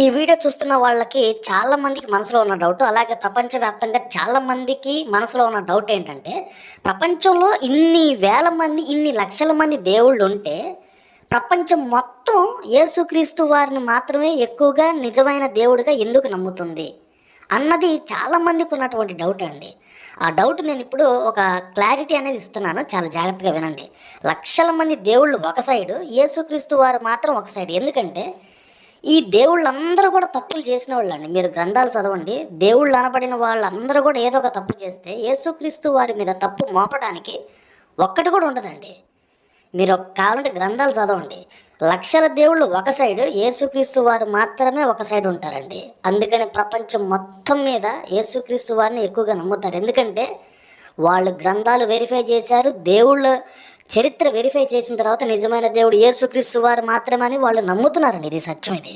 ఈ వీడియో చూస్తున్న వాళ్ళకి చాలా మందికి మనసులో ఉన్న డౌట్, అలాగే ప్రపంచవ్యాప్తంగా చాలా మందికి మనసులో ఉన్న డౌట్ ఏంటంటే, ప్రపంచంలో ఇన్ని వేల మంది, ఇన్ని లక్షల మంది దేవుళ్ళు ఉంటే, ప్రపంచం మొత్తం యేసుక్రీస్తు వారిని మాత్రమే ఎక్కువగా నిజమైన దేవుడిగా ఎందుకు నమ్ముతుంది అన్నది చాలా మందికి ఉన్నటువంటి డౌట్ అండి. ఆ డౌట్ నేను ఇప్పుడు ఒక క్లారిటీ అనేది ఇస్తున్నాను, చాలా జాగ్రత్తగా వినండి. లక్షల మంది దేవుళ్ళు ఒక సైడు, యేసుక్రీస్తు వారు మాత్రం ఒక సైడ్. ఎందుకంటే ఈ దేవుళ్ళందరూ కూడా తప్పులు చేసిన వాళ్ళండి. మీరు గ్రంథాలు చదవండి. దేవుళ్ళు అనబడిన వాళ్ళందరూ కూడా ఏదో ఒక తప్పు చేస్తే యేసుక్రీస్తు వారి మీద తప్పు మోపడానికి ఒక్కటి కూడా ఉండదండి. మీరు కావాలంటే గ్రంథాలు చదవండి. లక్షల దేవుళ్ళు ఒక సైడు, యేసుక్రీస్తు వారు మాత్రమే ఒక సైడ్ ఉంటారండి. అందుకని ప్రపంచం మొత్తం మీద యేసుక్రీస్తు వారిని ఎక్కువగా నమ్ముతారు. ఎందుకంటే వాళ్ళు గ్రంథాలు వెరిఫై చేశారు, దేవుళ్ళ చరిత్ర వెరిఫై చేసిన తర్వాత నిజమైన దేవుడు యేసుక్రీస్తు వారు మాత్రమే అని వాళ్ళు నమ్ముతున్నారండి. ఇది సత్యం ఇది.